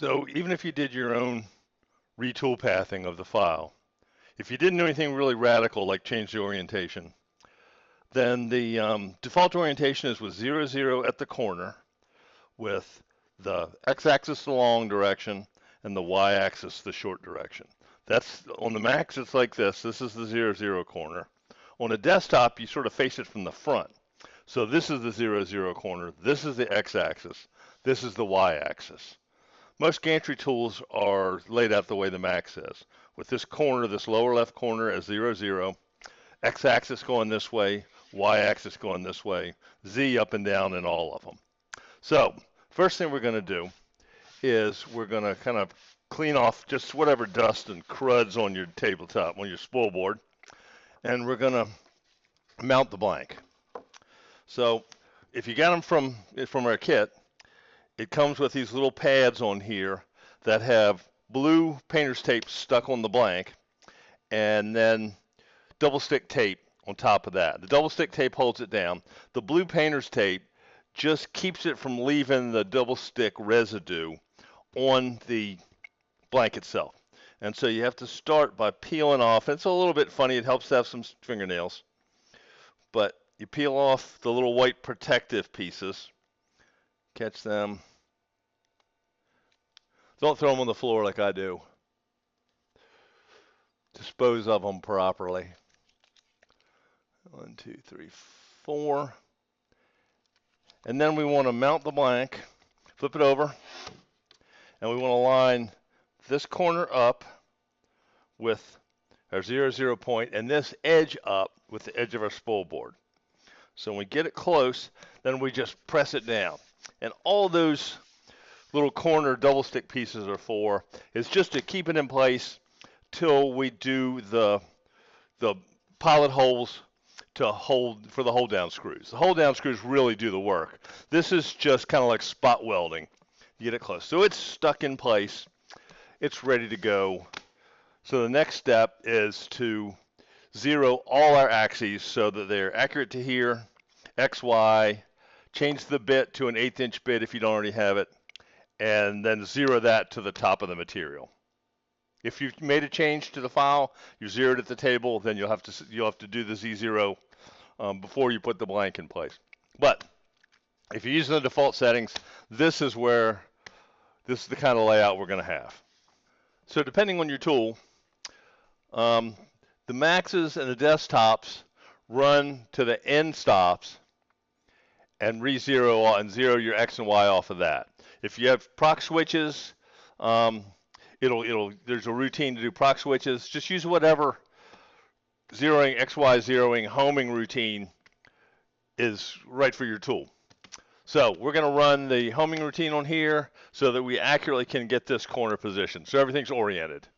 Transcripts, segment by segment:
So even if you did your own retool pathing of the file, if you didn't do anything really radical like change the orientation, then the default orientation is with 0, 0 at the corner with the x-axis the long direction and the y-axis the short direction. That's on the Macs, it's like this. This is the 0, 0 corner. On a desktop, you sort of face it from the front. So this is the 0, 0 corner. This is the x-axis. This is the y-axis. Most gantry tools are laid out the way the Mac says, with this corner, this lower left corner as 0, 0, x-axis going this way, y-axis going this way, z up and down in all of them. So first thing we're going to do is we're going to kind of clean off just whatever dust and cruds on your tabletop, on your spool board, and we're going to mount the blank. So if you got them from our kit, it comes with these little pads on here that have blue painter's tape stuck on the blank and then double stick tape on top of that. The double stick tape holds it down. The blue painter's tape just keeps it from leaving the double stick residue on the blank itself. And so you have to start by peeling off. It's a little bit funny. It helps to have some fingernails. But you peel off the little white protective pieces. Catch them. Don't throw them on the floor like I do. Dispose of them properly. 1, 2, 3, 4. And then we want to mount the blank, flip it over, and we want to line this corner up with our 0, 0 point and this edge up with the edge of our spool board. So when we get it close, then we just press it down. And all those little corner double stick pieces are for is just to keep it in place till we do the pilot holes to hold for the hold down screws. The hold down screws really do the work. This is just kind of like spot welding. You get it close. So it's stuck in place. It's ready to go. So the next step is to zero all our axes so that they're accurate to here, X, Y, change the bit to an 1/8 inch bit if you don't already have it, and then zero that to the top of the material. If you've made a change to the file, you zeroed at the table, then you'll have to do the Z0 before you put the blank in place. But if you're using the default settings, this is the kind of layout we're going to have. So depending on your tool, the Maxes and the desktops run to the end stops and re-zero and zero your X and Y off of that. If you have proc switches, there's a routine to do proc switches. Just use whatever zeroing, X, Y, zeroing, homing routine is right for your tool. So we're going to run the homing routine on here so that we accurately can get this corner position. So everything's oriented.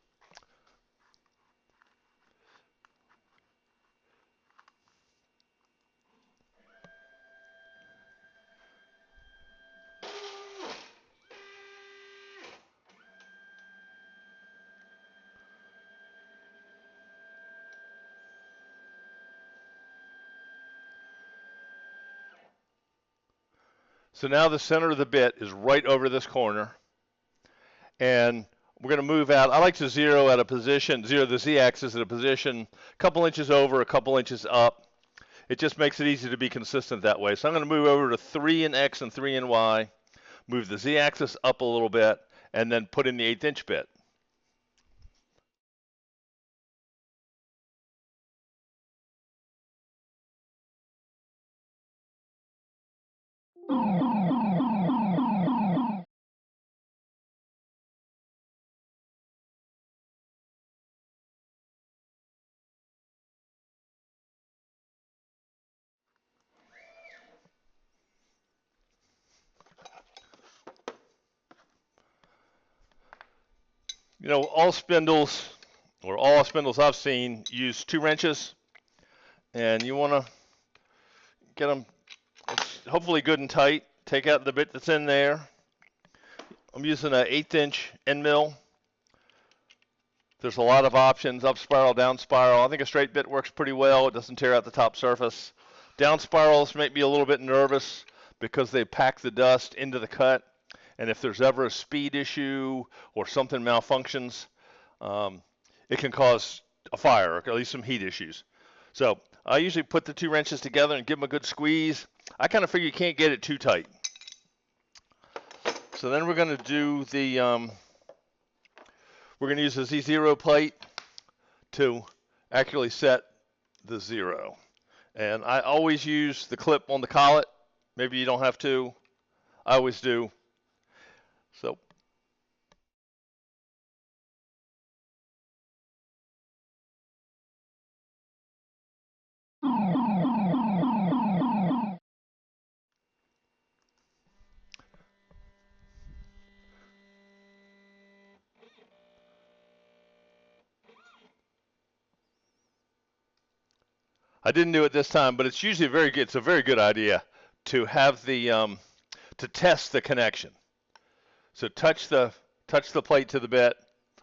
So now the center of the bit is right over this corner, and we're going to move out. I like to zero at a position, zero the z-axis at a position a couple inches over, a couple inches up. It just makes it easy to be consistent that way. So I'm going to move over to 3 in X and 3 in Y, move the z-axis up a little bit, and then put in the 1/8 inch bit. You know, all spindles I've seen use 2 wrenches, and you want to get them hopefully good and tight. Take out the bit that's in there. I'm using an 1/8 inch end mill. There's a lot of options, up spiral, down spiral. I think a straight bit works pretty well. It doesn't tear out the top surface. Down spirals make me a little bit nervous because they pack the dust into the cut, And if there's ever a speed issue or something malfunctions, um, it can cause a fire or at least some heat issues. So I usually put the two wrenches together and give them a good squeeze. I kind of figure you can't get it too tight. So then we're going to do the, we're going to use the Z0 plate to accurately set the zero. And I always use the clip on the collet. Maybe you don't have to. I always do. So I didn't do it this time, but it's usually very good. It's a very good idea to have the to test the connection. So touch the plate to the bit.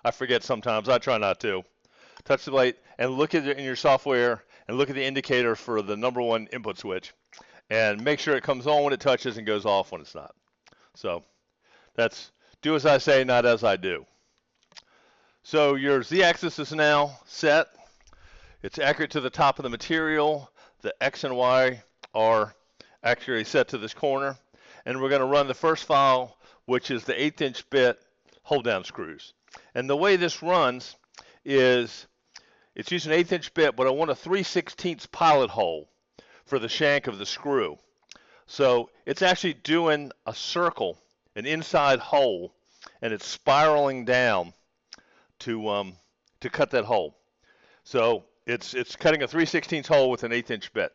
I forget sometimes. I try not to. Touch the plate and look at it in your software and look at the indicator for the #1 input switch and make sure it comes on when it touches and goes off when it's not. So that's do as I say, not as I do. So your Z-axis is now set. It's accurate to the top of the material. The X and Y are accurately set to this corner. And we're going to run the first file, which is the 1/8 inch bit hold down screws. And the way this runs is it's using an 1/8 inch bit, but I want a 3/16 pilot hole for the shank of the screw. So it's actually doing a circle, an inside hole, and it's spiraling down to cut that hole. So it's cutting a 3/16 hole with an 1/8 inch bit.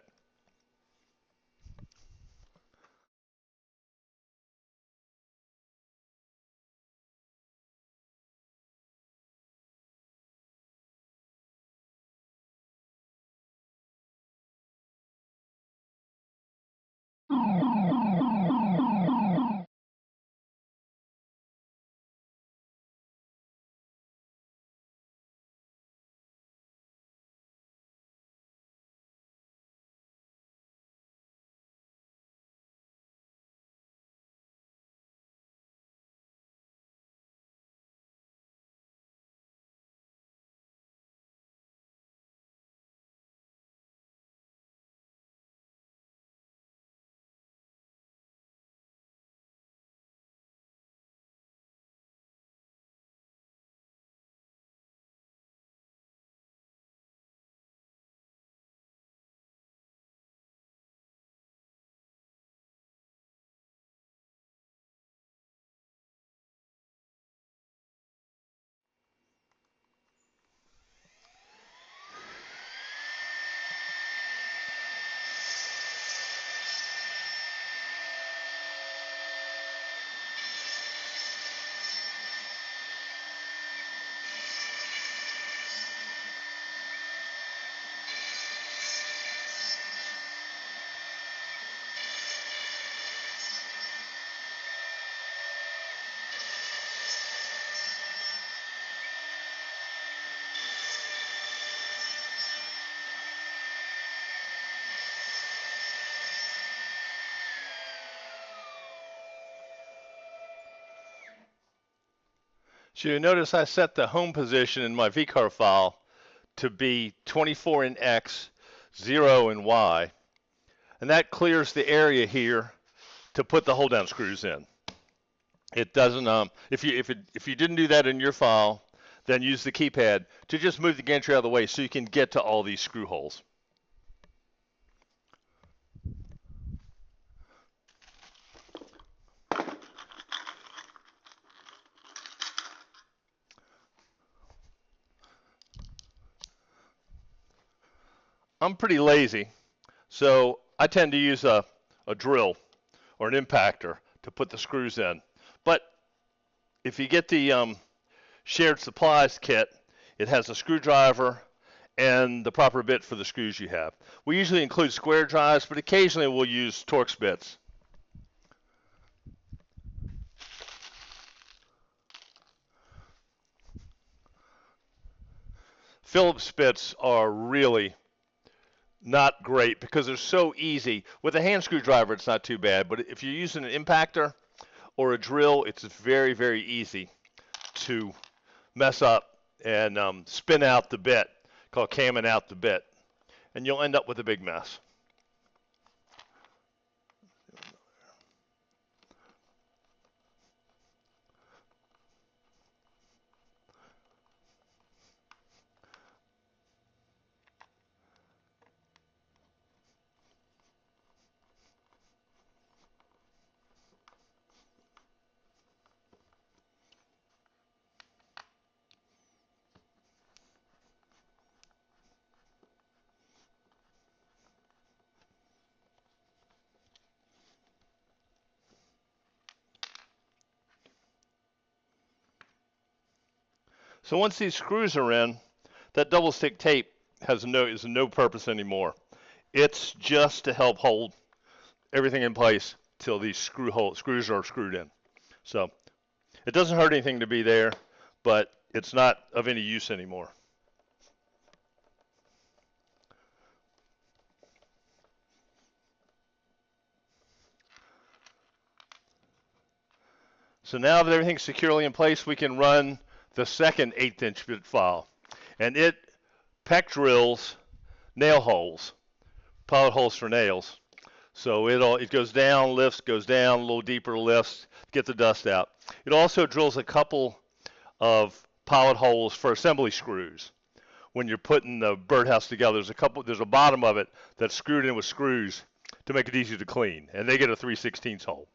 So you notice I set the home position in my VCAR file to be 24 in X, 0 in Y, and that clears the area here to put the hold down screws in. It doesn't if you didn't do that in your file, then use the keypad to just move the gantry out of the way so you can get to all these screw holes. I'm pretty lazy, so I tend to use a drill or an impactor to put the screws in. But if you get the shared supplies kit, it has a screwdriver and the proper bit for the screws you have. We usually include square drives, but occasionally we'll use Torx bits. Phillips bits are really not great because they're so easy. With a hand screwdriver, it's not too bad, but if you're using an impactor or a drill, it's very, very easy to mess up and spin out the bit, called camming out the bit, and you'll end up with a big mess. So once these screws are in, that double stick tape is no purpose anymore. It's just to help hold everything in place till these screws are screwed in. So it doesn't hurt anything to be there, but it's not of any use anymore. So now that everything's securely in place, we can run the second 1/8" bit file. And it peck drills nail holes, pilot holes for nails. So it goes down, lifts, goes down, a little deeper lifts, get the dust out. It also drills a couple of pilot holes for assembly screws. When you're putting the birdhouse together, there's a bottom of it that's screwed in with screws to make it easy to clean, and they get a 3/16 hole.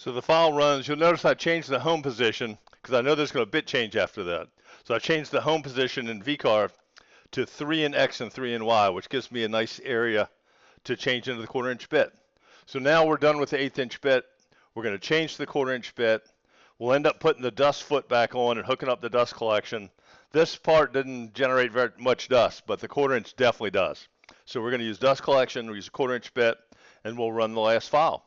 So the file runs. You'll notice I changed the home position because I know there's going to bit change after that. So I changed the home position in VCarve to 3 in X and 3 in Y, which gives me a nice area to change into the 1/4 inch bit. So now we're done with the 1/8 inch bit. We're going to change the 1/4 inch bit. We'll end up putting the dust foot back on and hooking up the dust collection. This part didn't generate very much dust, but the 1/4 inch definitely does. So we're going to use dust collection, we'll use a 1/4 inch bit, and we'll run the last file.